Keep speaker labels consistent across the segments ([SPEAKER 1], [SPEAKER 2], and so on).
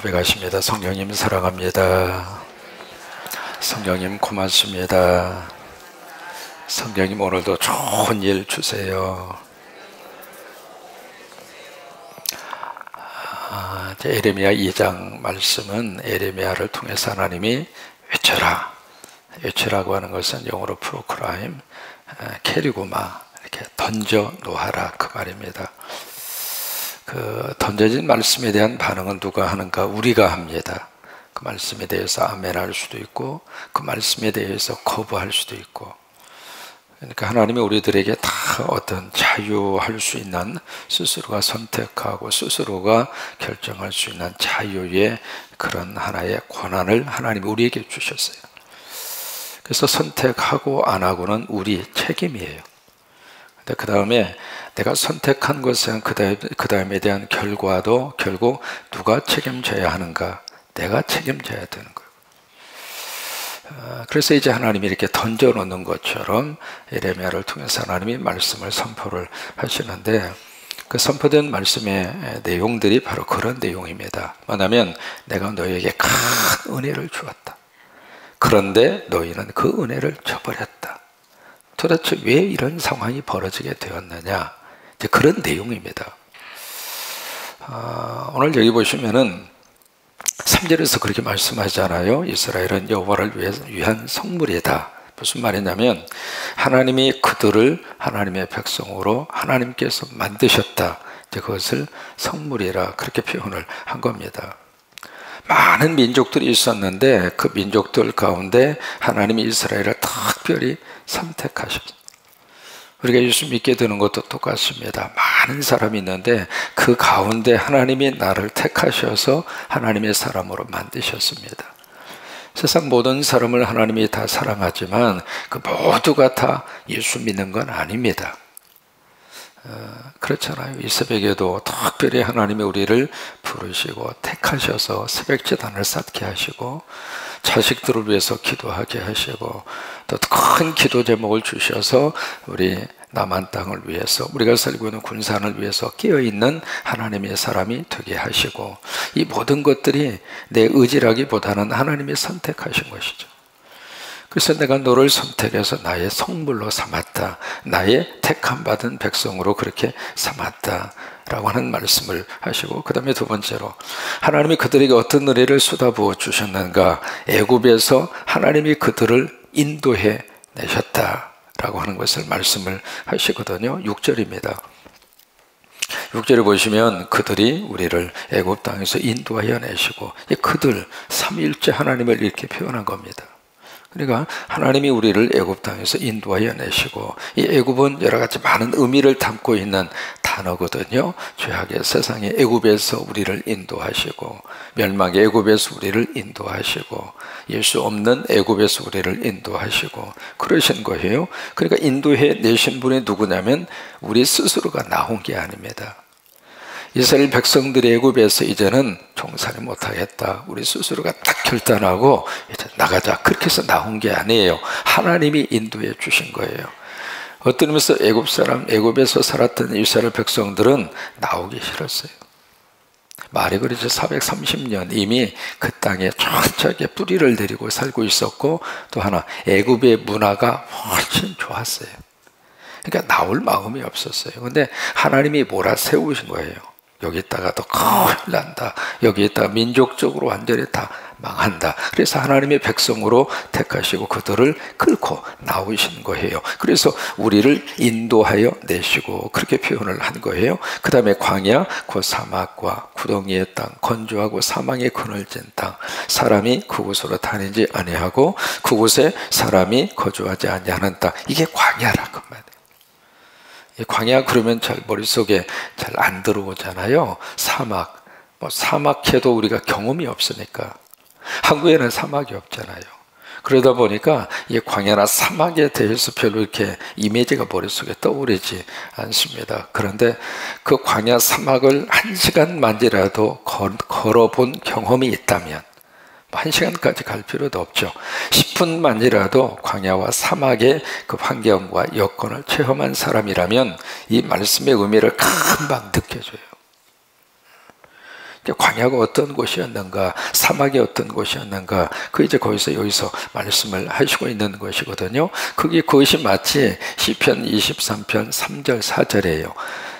[SPEAKER 1] 고백하십니다. 성령님 사랑합니다. 성령님 고맙습니다. 성령님 오늘도 좋은 일 주세요. 에레미야 2장 말씀은 에레미야를 통해서 하나님이 외쳐라, 외쳐라고 하는 것은 영어로 프로크라임, 캐리고마, 이렇게 던져 놓아라 그 말입니다. 그 던져진 말씀에 대한 반응은 누가 하는가? 우리가 합니다. 그 말씀에 대해서 아멘할 수도 있고 그 말씀에 대해서 거부할 수도 있고. 그러니까 하나님이 우리들에게 다 어떤 자유할 수 있는, 스스로가 선택하고 스스로가 결정할 수 있는 자유의 그런 하나의 권한을 하나님이 우리에게 주셨어요. 그래서 선택하고 안 하고는 우리 책임이에요. 근데 그 다음에 내가 선택한 것은 그 다음에 대한 결과도 결국 누가 책임져야 하는가? 내가 책임져야 되는 거예요. 그래서 이제 하나님이 이렇게 던져놓는 것처럼 에레미야를 통해서 하나님이 말씀을 선포를 하시는데, 그 선포된 말씀의 내용들이 바로 그런 내용입니다. 뭐냐면 내가 너희에게 큰 은혜를 주었다. 그런데 너희는 그 은혜를 저버렸다. 도대체 왜 이런 상황이 벌어지게 되었느냐? 이제 그런 내용입니다. 오늘 여기 보시면은 3절에서 그렇게 말씀하잖아요. 이스라엘은 여호와를 위한 성물이다. 무슨 말이냐면 하나님이 그들을 하나님의 백성으로 하나님께서 만드셨다. 이제 그것을 성물이라 그렇게 표현을 한 겁니다. 많은 민족들이 있었는데 그 민족들 가운데 하나님이 이스라엘을 특별히 선택하셨습니다. 우리가 예수 믿게 되는 것도 똑같습니다. 많은 사람이 있는데 그 가운데 하나님이 나를 택하셔서 하나님의 사람으로 만드셨습니다. 세상 모든 사람을 하나님이 다 사랑하지만 그 모두가 다 예수 믿는 건 아닙니다. 그렇잖아요. 이 새벽에도 특별히 하나님이 우리를 부르시고 택하셔서 새벽 제단을 쌓게 하시고 자식들을 위해서 기도하게 하시고 또 큰 기도 제목을 주셔서 우리 남한 땅을 위해서, 우리가 살고 있는 군산을 위해서 깨어있는 하나님의 사람이 되게 하시고, 이 모든 것들이 내 의지라기보다는 하나님이 선택하신 것이죠. 그래서 내가 너를 선택해서 나의 성물로 삼았다, 나의 택함 받은 백성으로 그렇게 삼았다 라고 하는 말씀을 하시고, 그 다음에 두 번째로 하나님이 그들에게 어떤 은혜를 쏟아부어 주셨는가? 애굽에서 하나님이 그들을 인도해 내셨다 라고 하는 것을 말씀을 하시거든요. 6절입니다. 6절에 보시면 그들이 우리를 애굽 땅에서 인도하여 내시고, 그들 삼위일체 하나님을 이렇게 표현한 겁니다. 그러니까 하나님이 우리를 애굽 땅에서 인도하여 내시고, 이 애굽은 여러 가지 많은 의미를 담고 있는 단어거든요. 죄악의 세상에 애굽에서 우리를 인도하시고, 멸망의 애굽에서 우리를 인도하시고, 예수 없는 애굽에서 우리를 인도하시고 그러신 거예요. 그러니까 인도해 내신 분이 누구냐면 우리 스스로가 나온 게 아닙니다. 이스라엘 백성들이 애굽에서 이제는 종살이 못하겠다, 우리 스스로가 딱 결단하고 이제 나가자, 그렇게 해서 나온 게 아니에요. 하나님이 인도해 주신 거예요. 어떤 의미에서 애굽에서 살았던 이스라엘 백성들은 나오기 싫었어요. 말이 그렇죠. 430년 이미 그 땅에 천천히 뿌리를 내리고 살고 있었고, 또 하나 애굽의 문화가 훨씬 좋았어요. 그러니까 나올 마음이 없었어요. 근데 하나님이 몰아세우신 거예요. 여기다가 또 큰일 난다, 여기에다가 민족적으로 완전히 다 망한다. 그래서 하나님의 백성으로 택하시고 그들을 끌고 나오신 거예요. 그래서 우리를 인도하여 내시고 그렇게 표현을 한 거예요. 그 다음에 광야, 그 사막과 구덩이의 땅, 건조하고 사망의 그늘진 땅, 사람이 그곳으로 다니지 아니하고 그곳에 사람이 거주하지 아니하는 땅, 이게 광야라고 말이에요. 광야 그러면 잘 머릿속에 잘 안 들어오잖아요. 사막, 사막해도 우리가 경험이 없으니까. 한국에는 사막이 없잖아요. 그러다 보니까 이 광야나 사막에 대해서 별로 이렇게 이미지가 머릿속에 떠오르지 않습니다. 그런데 그 광야 사막을 1시간만이라도 걸어본 경험이 있다면, 1시간까지 갈 필요도 없죠. 10분만이라도 광야와 사막의 그 환경과 여건을 체험한 사람이라면 이 말씀의 의미를 금방 느껴져요. 광야가 어떤 곳이었는가, 사막이 어떤 곳이었는가, 그 이제 여기서 말씀을 하시고 있는 것이거든요. 그것이 마치 시편 23편 3절 4절이에요.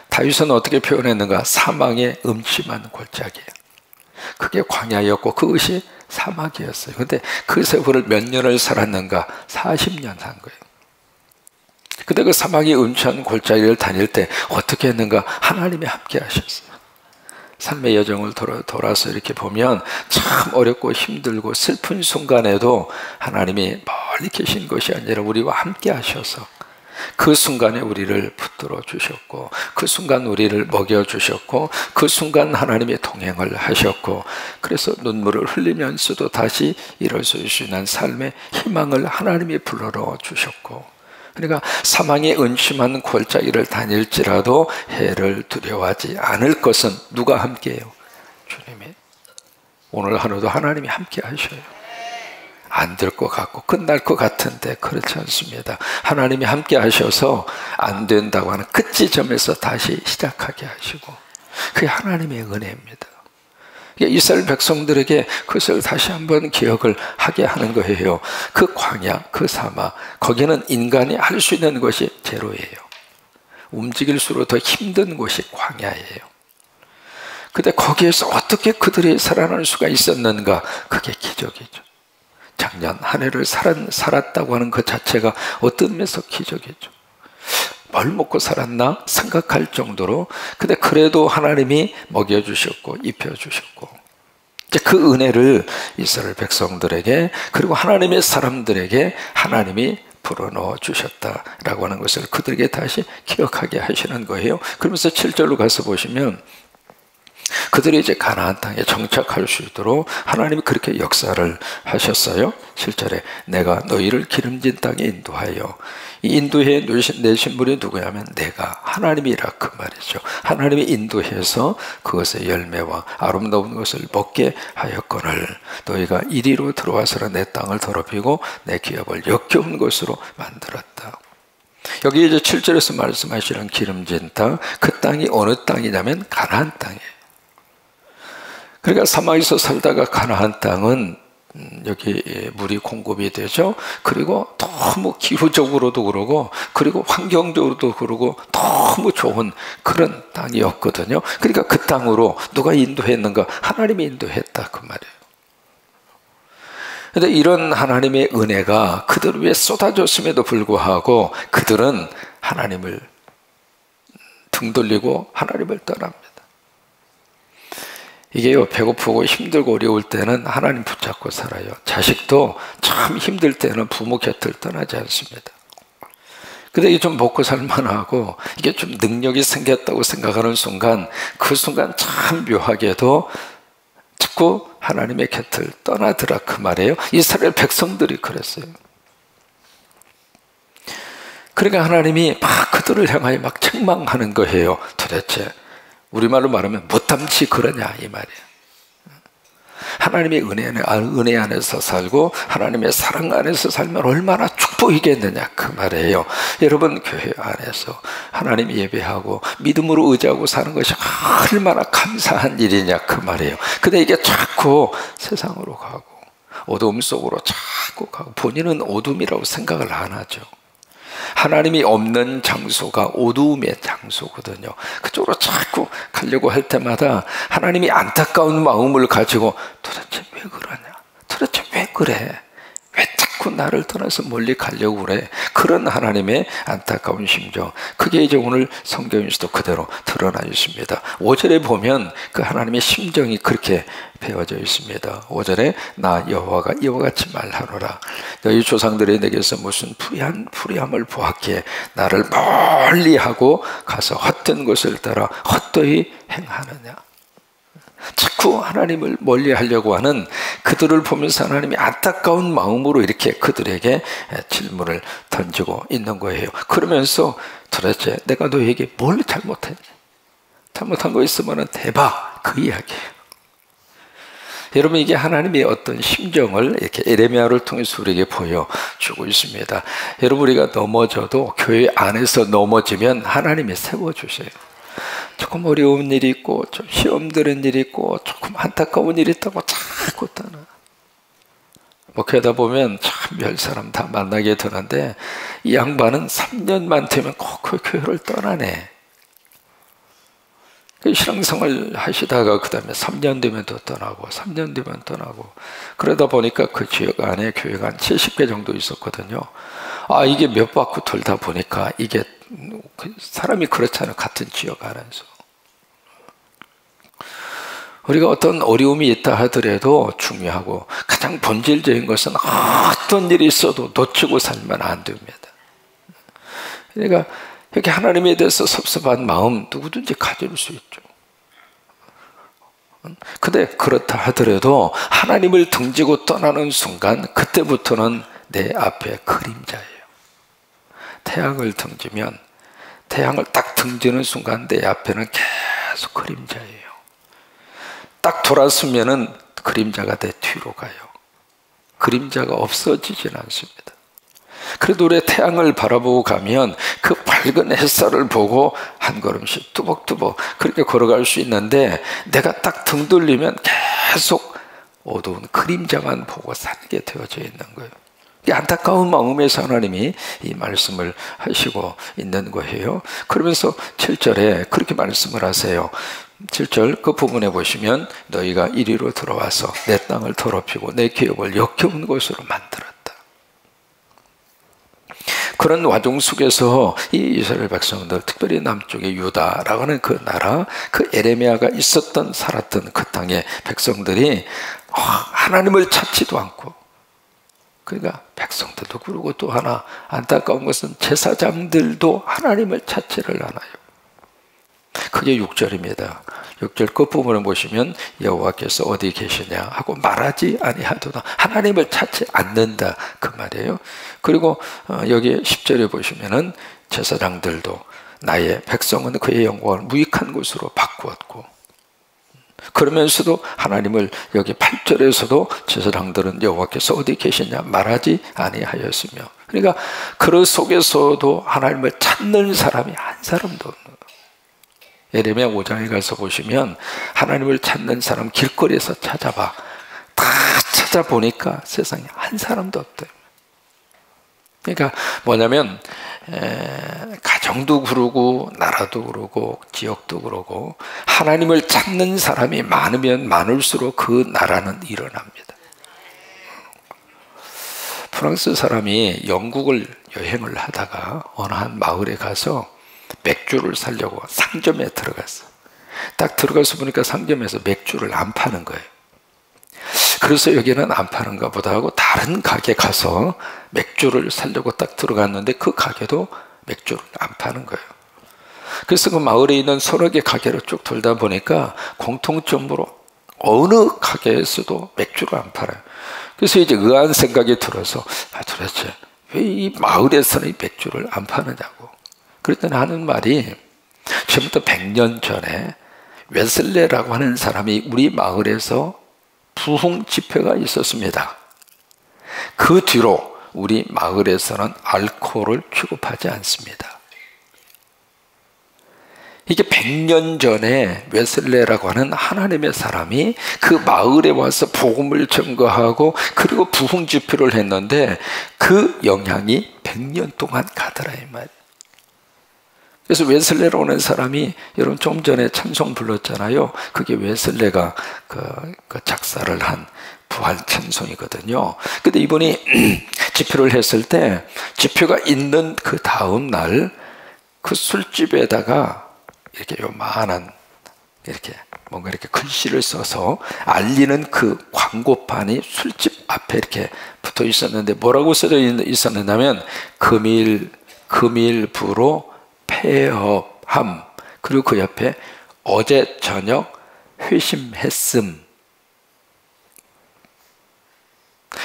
[SPEAKER 1] 다윗은 어떻게 표현했는가? 사망의 음침한 골짜기예요. 그게 광야였고 그것이 사막이었어요. 근데 그 세월을 몇 년을 살았는가? 40년 산 거예요. 근데 그 사막의 음침한 골짜기를 다닐 때 어떻게 했는가? 하나님이 함께 하셨어요. 삶의 여정을 돌아서 이렇게 보면 참 어렵고 힘들고 슬픈 순간에도 하나님이 멀리 계신 것이 아니라 우리와 함께 하셔서 그 순간에 우리를 붙들어 주셨고, 그 순간 우리를 먹여 주셨고, 그 순간 하나님의 동행을 하셨고, 그래서 눈물을 흘리면서도 다시 일어설 수 있는 삶의 희망을 하나님이 불러넣어 주셨고, 그러니까 사망의 음침한 골짜기를 다닐지라도 해를 두려워하지 않을 것은 누가 함께해요? 주님이. 오늘 하루도 하나님이 함께 하셔요. 안 될 것 같고 끝날 것 같은데 그렇지 않습니다. 하나님이 함께 하셔서 안 된다고 하는 그 지점에서 다시 시작하게 하시고, 그게 하나님의 은혜입니다. 이스라엘 백성들에게 그것을 다시 한번 기억을 하게 하는 거예요. 그 광야, 그 사막, 거기는 인간이 할 수 있는 것이 제로예요. 움직일수록 더 힘든 곳이 광야예요. 근데 거기에서 어떻게 그들이 살아날 수가 있었는가? 그게 기적이죠. 작년 한 해를 살았다고 하는 그 자체가 어떤 면에서 기적이죠. 뭘 먹고 살았나 생각할 정도로, 근데 그래도 하나님이 먹여주셨고 입혀주셨고, 이제 그 은혜를 이스라엘 백성들에게, 그리고 하나님의 사람들에게 하나님이 불어넣어 주셨다라고 하는 것을 그들에게 다시 기억하게 하시는 거예요. 그러면서 7절로 가서 보시면 그들이 이제 가나안 땅에 정착할 수 있도록 하나님이 그렇게 역사를 하셨어요. 7절에 내가 너희를 기름진 땅에 인도하여, 이 인도해 내신 분이 누구냐면 내가 하나님이라 그 말이죠. 하나님이 인도해서 그것의 열매와 아름다운 것을 먹게 하였거늘 너희가 이리로 들어와서는 내 땅을 더럽히고 내 기업을 역겨운 것으로 만들었다. 여기 이제 7절에서 말씀하시는 기름진 땅, 그 땅이 어느 땅이냐면 가나안 땅이에요. 그러니까 사막에서 살다가 가나안 땅은 여기 물이 공급이 되죠. 그리고 너무 기후적으로도 그러고, 그리고 환경적으로도 그러고 너무 좋은 그런 땅이었거든요. 그러니까 그 땅으로 누가 인도했는가? 하나님이 인도했다 그 말이에요. 그런데 이런 하나님의 은혜가 그들 위에 쏟아졌음에도 불구하고 그들은 하나님을 등 돌리고 하나님을 떠납니다. 이게요, 배고프고 힘들고 어려울 때는 하나님 붙잡고 살아요. 자식도 참 힘들 때는 부모 곁을 떠나지 않습니다. 근데 이게 좀 먹고 살만하고 이게 좀 능력이 생겼다고 생각하는 순간, 그 순간 참 묘하게도 자꾸 하나님의 곁을 떠나더라 그 말이에요. 이스라엘 백성들이 그랬어요. 그러니까 하나님이 막 그들을 향하여 막 책망하는 거예요. 도대체 우리말로 말하면 못담치 그러냐 이 말이에요. 하나님의 은혜 안에서 살고 하나님의 사랑 안에서 살면 얼마나 축복이겠느냐 그 말이에요. 여러분, 교회 안에서 하나님 예배하고 믿음으로 의지하고 사는 것이 얼마나 감사한 일이냐 그 말이에요. 근데 이게 자꾸 세상으로 가고 어두움 속으로 자꾸 가고, 본인은 어둠이라고 생각을 안 하죠. 하나님이 없는 장소가 어두움의 장소거든요. 그쪽으로 자꾸 가려고 할 때마다 하나님이 안타까운 마음을 가지고 도대체 왜 그러냐? 도대체 왜 그래? 왜 자꾸 나를 떠나서 멀리 가려고 그래? 그런 하나님의 안타까운 심정, 그게 이제 오늘 성경에서도 그대로 드러나 있습니다. 5절에 보면 그 하나님의 심정이 그렇게 배워져 있습니다. 5절에 나 여호와가 이와 같이 말하노라. 너희 조상들이 내게서 무슨 불의함을 보았기에 나를 멀리하고 가서 헛된 것을 따라 헛되이 행하느냐. 자꾸 하나님을 멀리하려고 하는 그들을 보면서 하나님이 안타까운 마음으로 이렇게 그들에게 질문을 던지고 있는 거예요. 그러면서 도대체 내가 너에게 뭘 잘못했냐? 잘못한 거 있으면 대봐, 그 이야기예요. 여러분, 이게 하나님의 어떤 심정을 이렇게 에레미야를 통해서 우리에게 보여주고 있습니다. 여러분, 우리가 넘어져도 교회 안에서 넘어지면 하나님이 세워주세요. 조금 어려운 일이 있고 좀 시험 드는 일이 있고 조금 안타까운 일이 있다고 자꾸 떠나. 목회하다 보면 참 별 사람 다 만나게 되는데 이 양반은 3년만 되면 꼭 그 교회를 떠나네. 신앙생활 하시다가 그 다음에 3년 되면 또 떠나고 3년 되면 떠나고 그러다 보니까 그 지역 안에 교회가 한 70개 정도 있었거든요. 이게 몇 바퀴 돌다 보니까 이게 사람이 그렇잖아요. 같은 지역 안에서. 우리가 어떤 어려움이 있다 하더라도 중요하고 가장 본질적인 것은 어떤 일이 있어도 놓치고 살면 안 됩니다. 그러니까 이렇게 하나님에 대해서 섭섭한 마음 누구든지 가질 수 있죠. 근데 그렇다 하더라도 하나님을 등지고 떠나는 순간 그때부터는 내 앞에 그림자예요. 태양을 등지면 태양을 딱 등지는 순간 내 앞에는 계속 그림자예요. 딱 돌아서면은 그림자가 내 뒤로 가요. 그림자가 없어지진 않습니다. 그래도 우리 태양을 바라보고 가면 그 밝은 햇살을 보고 한 걸음씩 뚜벅뚜벅 그렇게 걸어갈 수 있는데 내가 딱 등 돌리면 계속 어두운 그림자만 보고 살게 되어져 있는 거예요. 이 안타까운 마음에서 하나님이 이 말씀을 하시고 있는 거예요. 그러면서 7절에 그렇게 말씀을 하세요. 7절 그 부분에 보시면 너희가 이리로 들어와서 내 땅을 더럽히고 내 기업을 역겨운 곳으로 만들었다. 그런 와중 속에서 이 이스라엘 백성들, 특별히 남쪽의 유다라고 하는 그 나라, 그 에레미야가 있었던 살았던 그 땅의 백성들이 하나님을 찾지도 않고, 그러니까 백성들도 그러고 또 하나 안타까운 것은 제사장들도 하나님을 찾지를 않아요. 그게 6절입니다. 6절 끝부분을 보시면 여호와께서 어디 계시냐 하고 말하지 아니하도다. 하나님을 찾지 않는다 그 말이에요. 그리고 여기 10절에 보시면은 제사장들도 나의 백성은 그의 영광을 무익한 곳으로 바꾸었고, 그러면서도 하나님을 여기 8절에서도 제사장들은 여호와께서 어디 계시냐 말하지 아니하였으며, 그러니까 그 속에서도 하나님을 찾는 사람이 한 사람도 없는 거예요. 예레미야 5장에 가서 보시면 하나님을 찾는 사람 길거리에서 찾아봐. 다 찾아보니까 세상에 한 사람도 없대요. 그러니까 뭐냐면 가정도 그러고 나라도 그러고 지역도 그러고 하나님을 찾는 사람이 많으면 많을수록 그 나라는 일어납니다. 프랑스 사람이 영국을 여행을 하다가 어느 한 마을에 가서 맥주를 사려고 상점에 들어갔어. 딱 들어가서 보니까 상점에서 맥주를 안 파는 거예요. 그래서 여기는 안 파는가 보다 하고 다른 가게 가서 맥주를 사려고 딱 들어갔는데 그 가게도 맥주를 안 파는 거예요. 그래서 그 마을에 있는 서너 개 가게를 쭉 돌다 보니까 공통점으로 어느 가게에서도 맥주를 안 팔아요. 그래서 이제 의아한 생각이 들어서 도대체 왜 이 마을에서는 이 맥주를 안 파느냐고. 그랬더니 하는 말이 지금부터 100년 전에 웨슬레라고 하는 사람이 우리 마을에서 부흥 집회가 있었습니다. 그 뒤로 우리 마을에서는 알코올을 취급하지 않습니다. 이게 100년 전에 웨슬레라고 하는 하나님의 사람이 그 마을에 와서 복음을 전거하고 그리고 부흥 집회를 했는데 그 영향이 100년 동안 가더라 이 말이에요. 그래서 웨슬레로 오는 사람이 여러분 좀 전에 찬송 불렀잖아요. 그게 웨슬레가 그 작사를 한 부활 찬송이거든요. 근데 이분이 집회를 했을 때 집회가 있는 그 다음 날 그 술집에다가 이렇게 요만한 이렇게 뭔가 이렇게 글씨를 써서 알리는 그 광고판이 술집 앞에 이렇게 붙어 있었는데 뭐라고 써져 있었냐면 금일부로 폐업함, 그리고 그 옆에 어제 저녁 회심했음.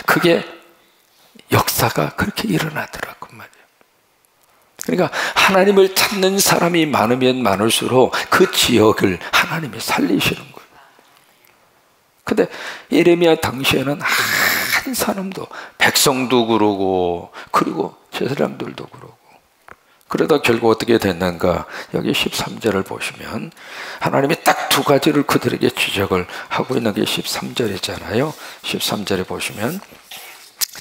[SPEAKER 1] 그게 역사가 그렇게 일어나더라고 말이에요. 그러니까 하나님을 찾는 사람이 많으면 많을수록 그 지역을 하나님이 살리시는 거예요. 근데 예레미야 당시에는 한 사람도, 백성도 그러고 그리고 제사장들도 그러고 그러다 결국 어떻게 됐는가? 여기 13절을 보시면 하나님이 딱 두 가지를 그들에게 지적을 하고 있는 게 13절이잖아요. 13절에 보시면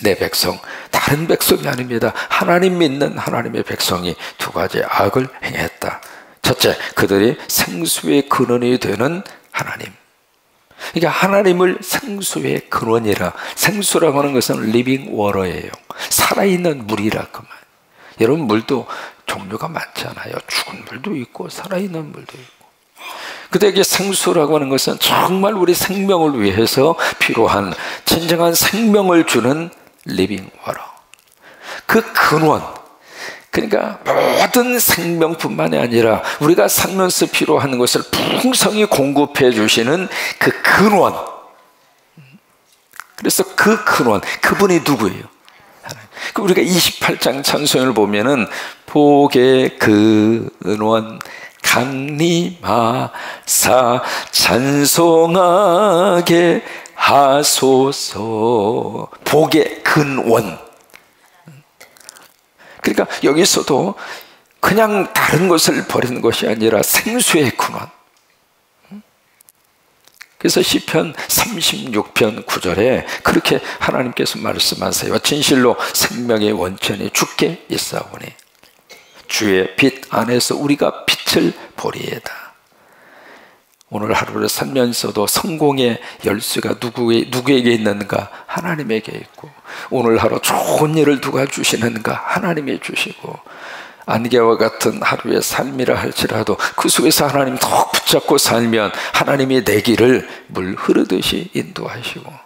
[SPEAKER 1] 내 백성, 다른 백성이 아닙니다. 하나님 믿는 하나님의 백성이 두 가지 악을 행했다. 첫째, 그들이 생수의 근원이 되는 하나님. 그러니까 하나님을 생수의 근원이라, 생수라고 하는 것은 리빙 워터예요. 살아있는 물이라 그 말. 여러분, 물도 종류가 많잖아요. 죽은 물도 있고 살아있는 물도 있고. 그들에게 생수라고 하는 것은 정말 우리 생명을 위해서 필요한 진정한 생명을 주는 리빙 워터, 그 근원. 그러니까 모든 생명뿐만이 아니라 우리가 살면서 필요한 것을 풍성히 공급해 주시는 그 근원. 그래서 그 근원, 그분이 누구예요? 우리가 28장 찬송을 보면은 복의 근원 강림하사 찬송하게 하소서. 복의 근원. 그러니까 여기서도 그냥 다른 것을 버리는 것이 아니라 생수의 근원. 그래서 시편 36편 9절에 그렇게 하나님께서 말씀하세요. 진실로 생명의 원천이 주께 있사오니 주의 빛 안에서 우리가 빛을 보리이다. 오늘 하루를 살면서도 성공의 열쇠가 누구에게 있는가? 하나님에게 있고, 오늘 하루 좋은 일을 누가 주시는가? 하나님이 주시고, 안개와 같은 하루의 삶이라 할지라도 그 속에서 하나님 더 붙잡고 살면 하나님이 내 길을 물 흐르듯이 인도하시고.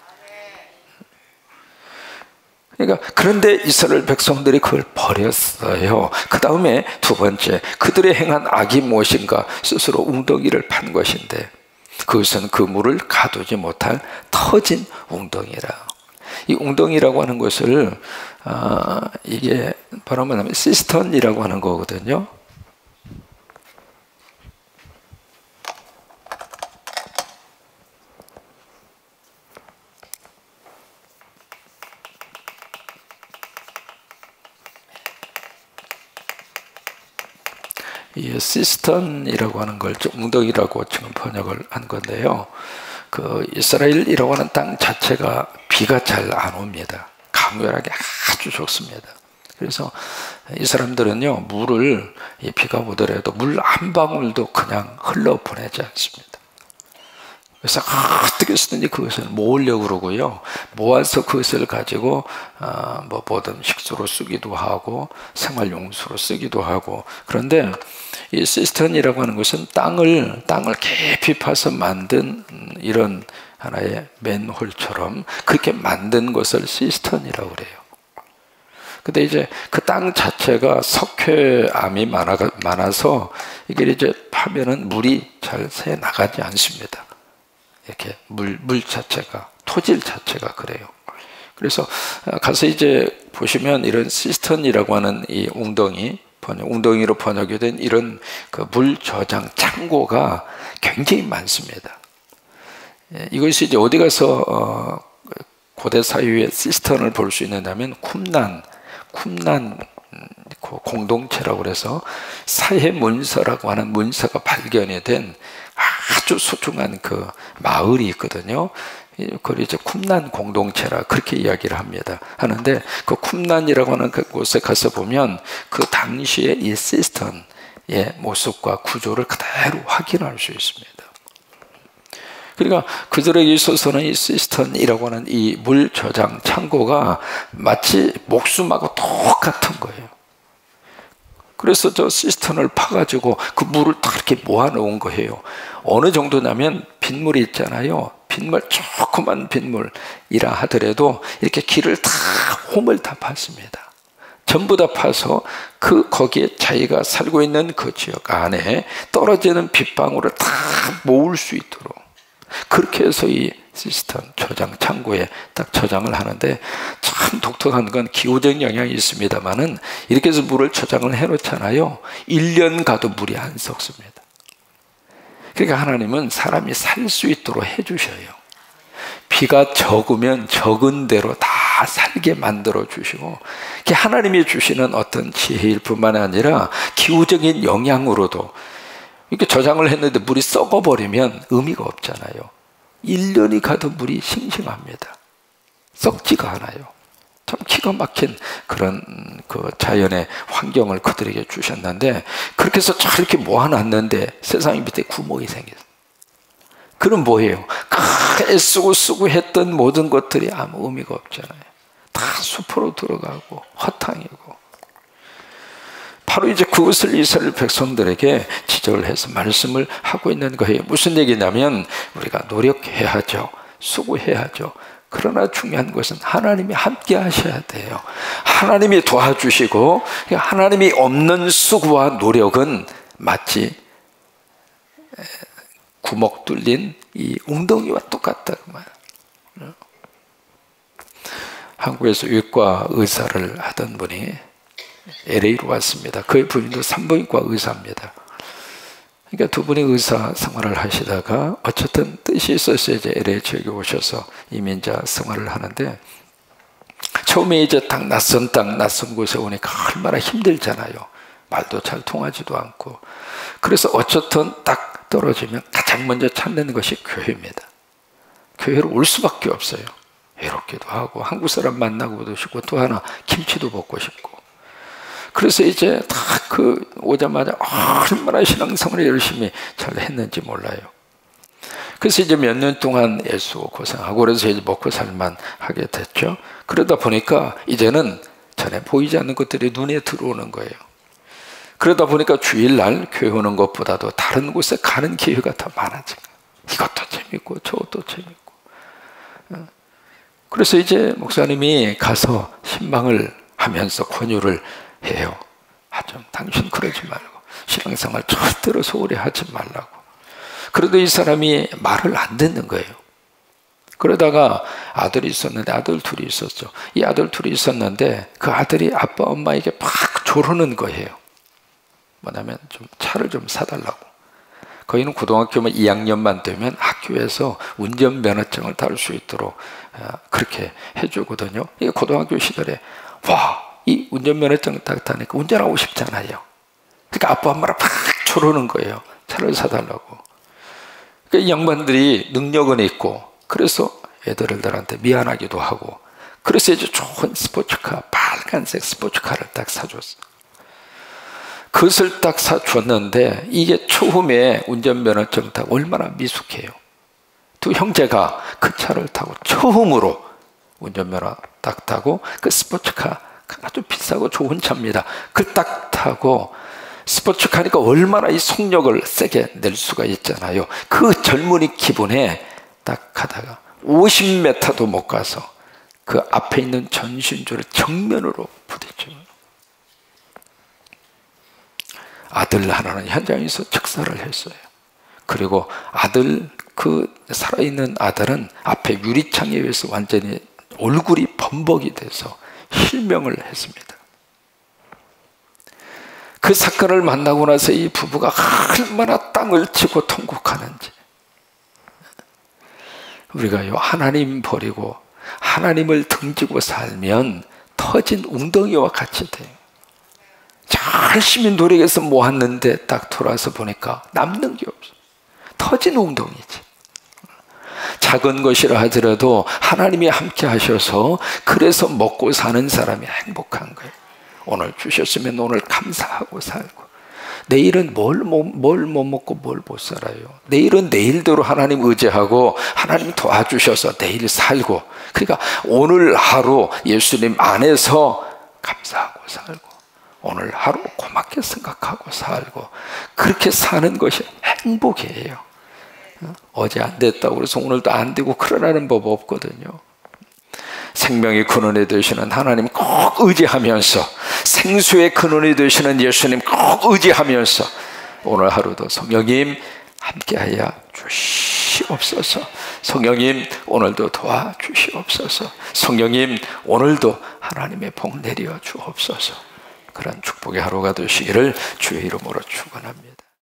[SPEAKER 1] 그러니까 그런데 이스라엘 백성들이 그걸 버렸어요. 그 다음에 두 번째, 그들의 행한 악이 무엇인가? 스스로 웅덩이를 판 것인데 그것은 그 물을 가두지 못할 터진 웅덩이라. 이 웅덩이라고 하는 것을 이게 바로 뭐냐면 시스턴이라고 하는 거거든요. 이 시스턴이라고 하는 걸 웅덩이라고 지금 번역을 한 건데요. 그 이스라엘이라고 하는 땅 자체가 비가 잘 안 옵니다. 강렬하게 아주 좋습니다. 그래서 이 사람들은요, 물을 비가 오더라도 물 한 방울도 그냥 흘러 보내지 않습니다. 그래서 어떻게 쓰든지 그것을 모으려고 그러고요, 모아서 그것을 가지고 뭐든 식수로 쓰기도 하고 생활용수로 쓰기도 하고. 그런데 이 시스턴이라고 하는 것은 땅을 깊이 파서 만든 이런 하나의 맨홀처럼 그렇게 만든 것을 시스턴이라고 그래요. 근데 이제 그 땅 자체가 석회암이 많아서 이게 이제 파면은 물이 잘 새 나가지 않습니다. 이렇게 물 자체가, 토질 자체가 그래요. 그래서 가서 이제 보시면 이런 시스턴이라고 하는 이 웅덩이로 번역이 된 이런 그 물 저장 창고가 굉장히 많습니다. 이것이 이제 어디 가서 고대 사유의 시스턴을 볼 수 있느냐면 쿰난 공동체라고 그래서 사해 문서라고 하는 문서가 발견이 된 아주 소중한 그 마을이 있거든요. 그걸 이제 쿰난 공동체라 그렇게 이야기를 하는데 그 쿰난이라고 하는 그곳에 가서 보면 그 당시의 이 시스턴의 모습과 구조를 그대로 확인할 수 있습니다. 그러니까 그들에게 있어서는 이 시스턴이라고 하는 이 물 저장 창고가 마치 목숨하고 똑같은 거예요. 그래서 저 시스턴을 파가지고 그 물을 다 이렇게 모아놓은 거예요. 어느 정도냐면 빗물이 있잖아요. 빗물, 조그만 빗물이라 하더라도 이렇게 길을 다, 홈을 다 팠습니다. 전부 다 파서 거기에 자기가 살고 있는 그 지역 안에 떨어지는 빗방울을 다 모을 수 있도록 그렇게 해서 이 시스턴 저장 창고에 딱 저장을 하는데, 참 독특한 건 기후적 영향이 있습니다만은 이렇게 해서 물을 저장을 해놓잖아요. 1년 가도 물이 안 썩습니다. 그러니까 하나님은 사람이 살 수 있도록 해주셔요. 비가 적으면 적은 대로 다 다 살게 만들어 주시고, 그게 하나님이 주시는 어떤 지혜일 뿐만 아니라 기후적인 영향으로도, 이렇게 저장을 했는데 물이 썩어버리면 의미가 없잖아요. 1년이 가도 물이 싱싱합니다. 썩지가 않아요. 참 기가 막힌 그런 그 자연의 환경을 그들에게 주셨는데, 그렇게 해서 잘 이렇게 모아놨는데 세상의 밑에 구멍이 생겼어요. 그럼 뭐예요? 애쓰고 쓰고 했던 모든 것들이 아무 의미가 없잖아요. 다 숲으로 들어가고 허탕이고. 바로 이제 그것을 이스라엘 백성들에게 지적을 해서 말씀을 하고 있는 거예요. 무슨 얘기냐면, 우리가 노력해야죠. 수고해야죠. 그러나 중요한 것은 하나님이 함께 하셔야 돼요. 하나님이 도와주시고, 하나님이 없는 수고와 노력은 마치 구멍 뚫린 이 웅덩이와 똑같다 그 말. 한국에서 외과 의사를 하던 분이 LA로 왔습니다. 그의 부인도 산부인과 의사입니다. 그러니까 두 분이 의사 생활을 하시다가 어쨌든 뜻이 있어서 이제 LA 지역에 오셔서 이민자 생활을 하는데, 처음에 이제 딱 낯선 땅, 낯선 곳에 오니까 얼마나 힘들잖아요. 말도 잘 통하지도 않고. 그래서 어쨌든 딱 떨어지면 가장 먼저 찾는 것이 교회입니다. 교회로 올 수밖에 없어요. 외롭기도 하고 한국 사람 만나고도 싶고, 또 하나 김치도 먹고 싶고. 그래서 이제 다 그 오자마자 얼마나 신앙생활을 열심히 잘 했는지 몰라요. 그래서 이제 몇 년 동안 애쓰고 고생하고, 그래서 이제 먹고 살만 하게 됐죠. 그러다 보니까 이제는 전에 보이지 않는 것들이 눈에 들어오는 거예요. 그러다 보니까 주일날 교회 오는 것보다도 다른 곳에 가는 기회가 더 많아진 거예요. 이것도 재밌고 저것도 재밌고. 그래서 이제 목사님이 가서 신방을 하면서 권유를 해요. 좀 당신 그러지 말고 신앙생활 절대로 소홀히 하지 말라고. 그래도 이 사람이 말을 안 듣는 거예요. 그러다가 아들이 있었는데, 아들 둘이 있었죠. 이 아들 둘이 있었는데 그 아들이 아빠 엄마에게 막 조르는 거예요. 뭐냐면 좀 차를 좀 사달라고. 거기는 고등학교만 2학년만 되면 학교에서 운전면허증을 딸 수 있도록 그렇게 해주거든요. 이게 고등학교 시절에 이 운전면허증 딱 타니까 운전하고 싶잖아요. 그러니까 아빠 엄마랑 막 조르는 거예요. 차를 사달라고. 그러니까 이 양반들이 능력은 있고, 그래서 애들한테 미안하기도 하고, 그래서 이제 좋은 스포츠카, 빨간색 스포츠카를 딱 사줬어요. 그것을 딱 사줬는데, 이게 처음에 운전면허증 타고 얼마나 미숙해요. 두 형제가 그 차를 타고 처음으로 운전면허 딱 타고, 그 스포츠카 아주 비싸고 좋은 차입니다. 그걸 딱 타고, 스포츠카니까 얼마나 이 속력을 세게 낼 수가 있잖아요. 그 젊은이 기분에 딱 가다가 50m도 못 가서 그 앞에 있는 전신주를 정면으로 부딪혀요. 아들 하나는 현장에서 즉사를 했어요. 그리고 아들, 그 살아있는 아들은 앞에 유리창에 의해서 완전히 얼굴이 범벅이 돼서 실명을 했습니다. 그 사건을 만나고 나서 이 부부가 얼마나 땅을 치고 통곡하는지. 우리가요, 하나님 버리고 하나님을 등지고 살면 터진 웅덩이와 같이 돼요. 열심히 노력해서 모았는데 딱 돌아서 보니까 남는 게 없어. 터진 웅덩이지. 작은 것이라 하더라도 하나님이 함께 하셔서 그래서 먹고 사는 사람이 행복한 거예요. 오늘 주셨으면 오늘 감사하고 살고, 내일은 뭘 못 먹고 뭘 못 살아요. 내일은 내일대로 하나님 의지하고 하나님 도와주셔서 내일 살고, 그러니까 오늘 하루 예수님 안에서 감사하고 살고, 오늘 하루 고맙게 생각하고 살고, 그렇게 사는 것이 행복이에요. 어제 안 됐다고 해서 오늘도 안 되고 그러라는 법 없거든요. 생명의 근원이 되시는 하나님 꼭 의지하면서, 생수의 근원이 되시는 예수님 꼭 의지하면서 오늘 하루도 성령님 함께하여 주시옵소서. 성령님 오늘도 도와주시옵소서. 성령님 오늘도 하나님의 복 내려 주옵소서. 그런 축복의 하루가 되시기를 주의 이름으로 축원합니다.